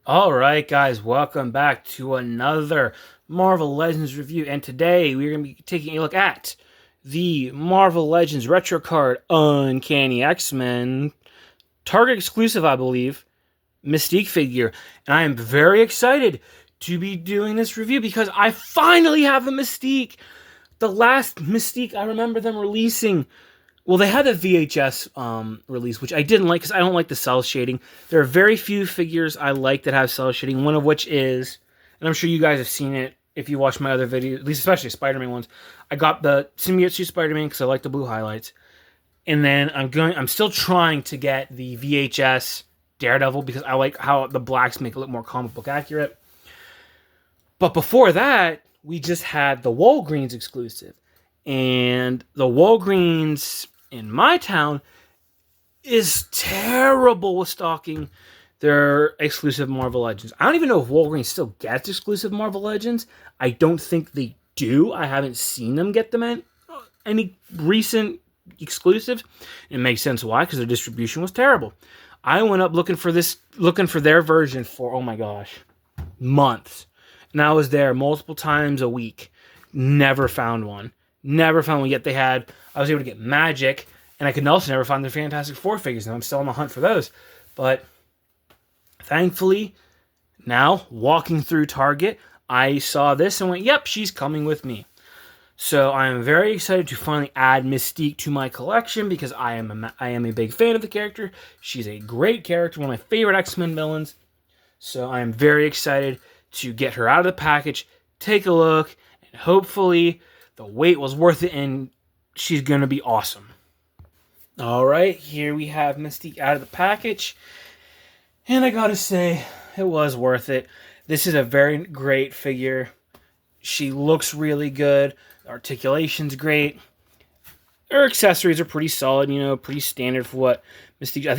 All right, guys, welcome back to another Marvel Legends review. And today we're going to be taking a look at the Marvel Legends Retro Card Uncanny X-Men Target exclusive, I believe, Mystique figure. And I am very excited to be doing this review because I finally have a Mystique. The last Mystique I remember them releasing, well, they had the VHS release, which I didn't like because I don't like the cell shading. There are very few figures I like that have cell shading, one of which is, and I'm sure you guys have seen it if you watch my other videos, at least especially Spider-Man ones. I got the Symbiote Suit Spider-Man because I like the blue highlights. And then I'm still trying to get the VHS Daredevil because I like how the blacks make it look more comic book accurate. But before that, we just had the Walgreens exclusive. And the Walgreens in my town is terrible with stocking their exclusive Marvel Legends. I don't even know if Walgreens still gets exclusive Marvel Legends. I don't think they do. I haven't seen them get them in any recent exclusives. It makes sense why, because their distribution was terrible. I went up looking for their version for, oh my gosh, months. And I was there multiple times a week. Never found one. Never found one, yet I was able to get Magic, and I could also never find the Fantastic Four figures, and I'm still on the hunt for those. But thankfully, now, walking through Target, I saw this and went, yep, she's coming with me. So I am very excited to finally add Mystique to my collection because I am a big fan of the character. She's a great character, one of my favorite X-Men villains. So I am very excited to get her out of the package, take a look, and hopefully the wait was worth it and she's going to be awesome. All right, here we have Mystique out of the package. And I gotta say, it was worth it. This is a very great figure. She looks really good. The articulation's great. Her accessories are pretty solid, pretty standard for what Mystique. I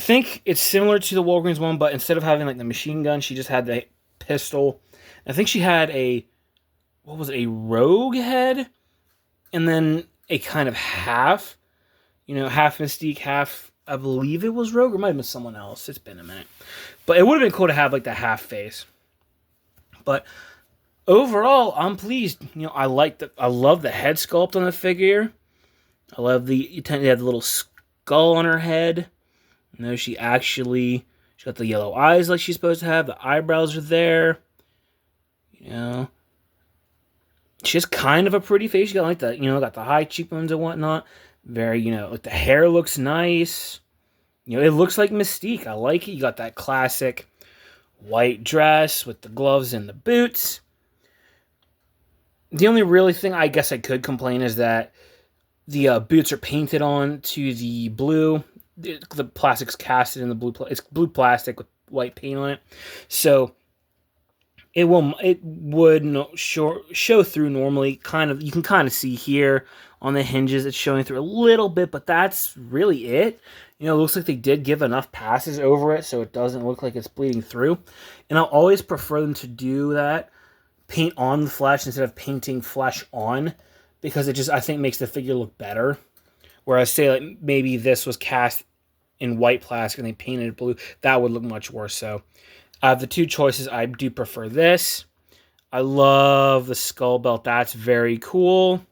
think it's similar to the Walgreens one, but instead of having like the machine gun, she just had the pistol. I think she had a rogue head, and then a kind of half, half Mystique, half, I believe it was rogue, or it might have been someone else. It's been a minute. But it would have been cool to have like the half face. But overall, I'm pleased. I love the head sculpt on the figure. I love you tend to have the little skull on her head. She got the yellow eyes like she's supposed to have. The eyebrows are there. She has kind of a pretty face. She got like got the high cheekbones and whatnot. Very, like the hair looks nice. It looks like Mystique. I like it. You got that classic white dress with the gloves and the boots. The only really thing I guess I could complain is that the boots are painted on to the blue. The plastic's casted in the blue. It's blue plastic with white paint on it, so it would show through normally. You can kind of see here on the hinges it's showing through a little bit, but that's really it. It looks like they did give enough passes over it so it doesn't look like it's bleeding through. And I'll always prefer them to do that, paint on the flesh instead of painting flesh on, because it just, I think, makes the figure look better. Whereas, say, like maybe this was cast in white plastic and they painted it blue, that would look much worse. So, the two choices, I do prefer this. I love the skull belt. That's very cool.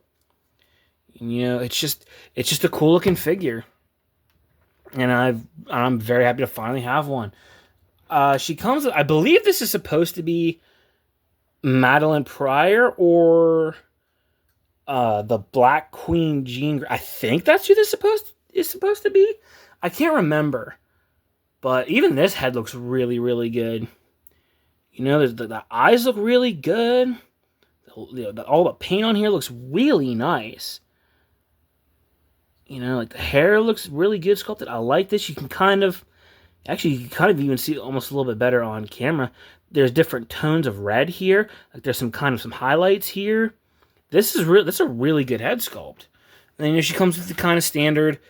It's just a cool looking figure, and I'm very happy to finally have one. She comes. I believe this is supposed to be Madeline Pryor or the Black Queen Jean Grey. I think that's who this is supposed to be. I can't remember. But even this head looks really, really good. The eyes look really good. All the paint on here looks really nice. Like the hair looks really good sculpted. I like this. You can kind of even see it almost a little bit better on camera. There's different tones of red here. Like there's some highlights here. That's a really good head sculpt. And then she comes with the kind of standard,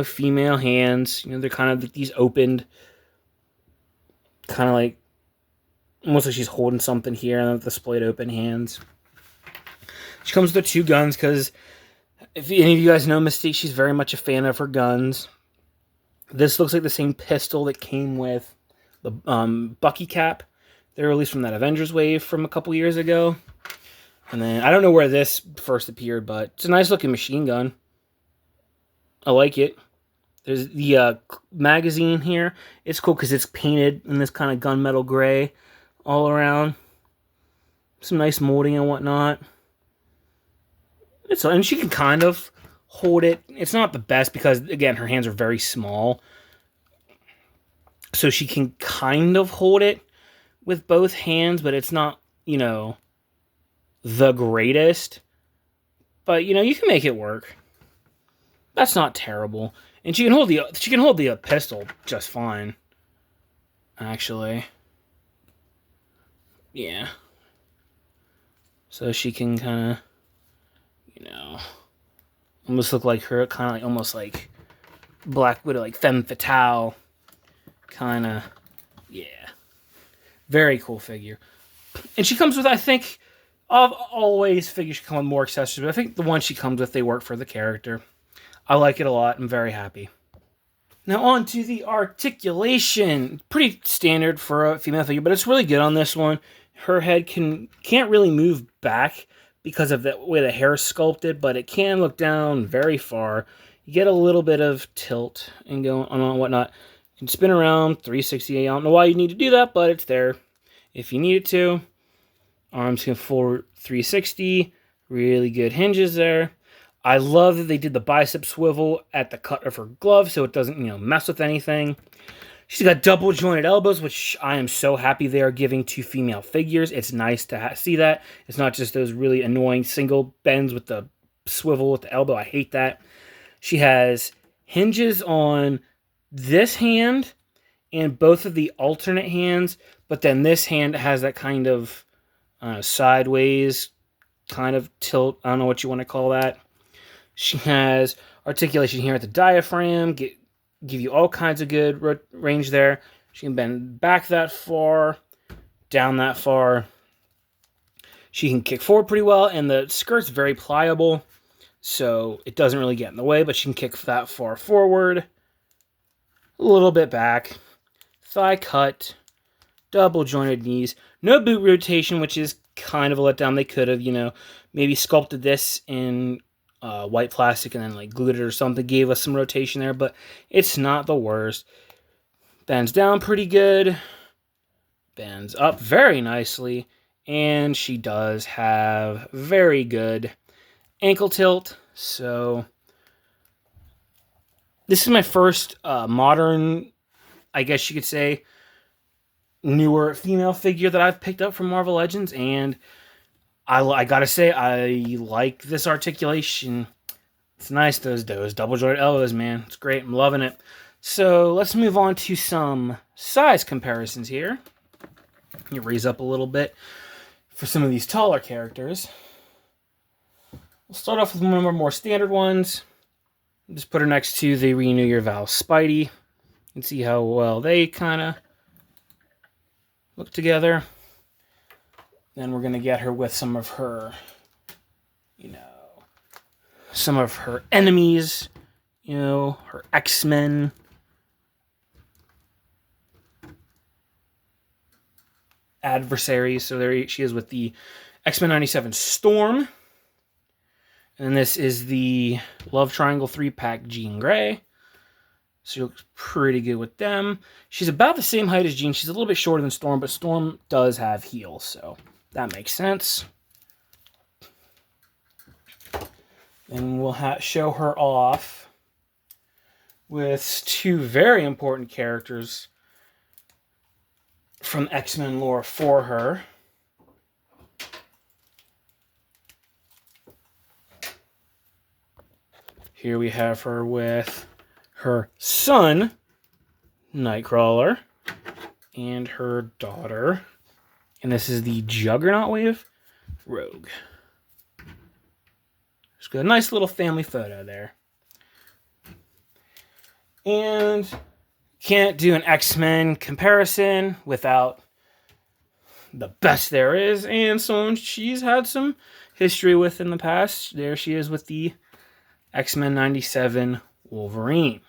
female hands. They're kind of these opened, kind of like almost like she's holding something here, and the splayed open hands. She comes with the two guns because if any of you guys know Mystique, she's very much a fan of her guns. This looks like the same pistol that came with the Bucky cap. They were released from that Avengers wave from a couple years ago. And then I don't know where this first appeared, but it's a nice looking machine gun. I like it. There's the magazine here. It's cool because it's painted in this kind of gunmetal gray all around. Some nice molding and whatnot. And she can kind of hold it. It's not the best because, again, her hands are very small. So she can kind of hold it with both hands, but it's not, the greatest. But, you can make it work. That's not terrible. And she can hold the pistol just fine. Actually. Yeah. So she can kind of, almost look like her, kind of like almost like Black Widow, like femme fatale. Kind of, yeah. Very cool figure. And she comes with, I think, I've always figured she comes with more accessories, but I think the ones she comes with, they work for the character. I like it a lot. I'm very happy. Now on to the articulation. Pretty standard for a female figure, but it's really good on this one. Her head can't really move back because of the way the hair is sculpted, but it can look down very far. You get a little bit of tilt and go on and whatnot. You can spin around 360. I don't know why you need to do that, but it's there if you need it to. Arms can forward 360. Really good hinges there. I love that they did the bicep swivel at the cut of her glove so it doesn't, mess with anything. She's got double jointed elbows, which I am so happy they are giving to female figures. It's nice to see that. It's not just those really annoying single bends with the swivel with the elbow. I hate that. She has hinges on this hand and both of the alternate hands, but then this hand has that kind of sideways kind of tilt. I don't know what you want to call that. She has articulation here at the diaphragm, give you all kinds of good range there. She can bend back that far, down that far. She can kick forward pretty well, and the skirt's very pliable, so it doesn't really get in the way, but she can kick that far forward, a little bit back, thigh cut, double jointed knees, no boot rotation, which is kind of a letdown. They could have, maybe sculpted this in white plastic and then glued it or something, gave us some rotation there, but it's not the worst. Bends down pretty good, bends up very nicely, and she does have very good ankle tilt. So this is my first modern, I guess you could say, newer female figure that I've picked up from Marvel Legends, and I gotta say, I like this articulation. It's nice, those double jointed elbows, man. It's great. I'm loving it. So let's move on to some size comparisons here. You raise up a little bit for some of these taller characters. We'll start off with one of our more standard ones. Just put her next to the Renew Your Vows Spidey. And see how well they kind of look together. Then we're going to get her with some of her, some of her enemies, her X-Men. Adversaries. So there she is with the X-Men 97 Storm. And this is the Love Triangle 3-pack Jean Grey. So she looks pretty good with them. She's about the same height as Jean. She's a little bit shorter than Storm, but Storm does have heels, so that makes sense. And we'll show her off with two very important characters from X-Men lore for her. Here we have her with her son, Nightcrawler, and her daughter. And this is the Juggernaut wave, Rogue. Just got a nice little family photo there. And can't do an X-Men comparison without the best there is, and someone she's had some history with in the past. There she is with the X-Men 97 Wolverine.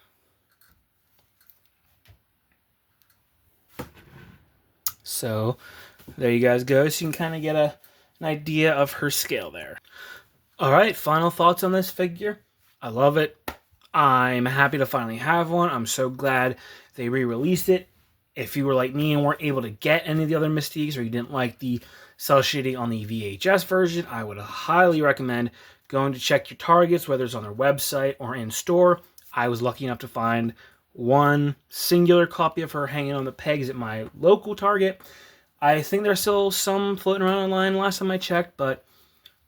So there you guys go. So you can kind of get an idea of her scale there. All right, final thoughts on this figure. I love it. I'm happy to finally have one. I'm so glad they re-released it. If you were like me and weren't able to get any of the other Mystiques, or you didn't like the cell shading on the VHS version, I would highly recommend going to check your Targets, whether it's on their website or in store. I was lucky enough to find one singular copy of her hanging on the pegs at my local Target. I think there's still some floating around online last time I checked, but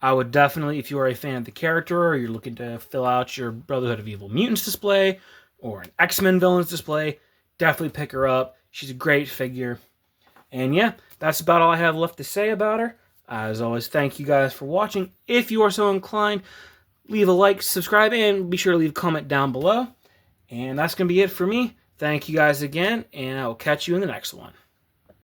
I would definitely, if you are a fan of the character, or you're looking to fill out your Brotherhood of Evil Mutants display, or an X-Men Villains display, definitely pick her up. She's a great figure. And yeah, that's about all I have left to say about her. As always, thank you guys for watching. If you are so inclined, leave a like, subscribe, and be sure to leave a comment down below. And that's going to be it for me. Thank you guys again, and I will catch you in the next one.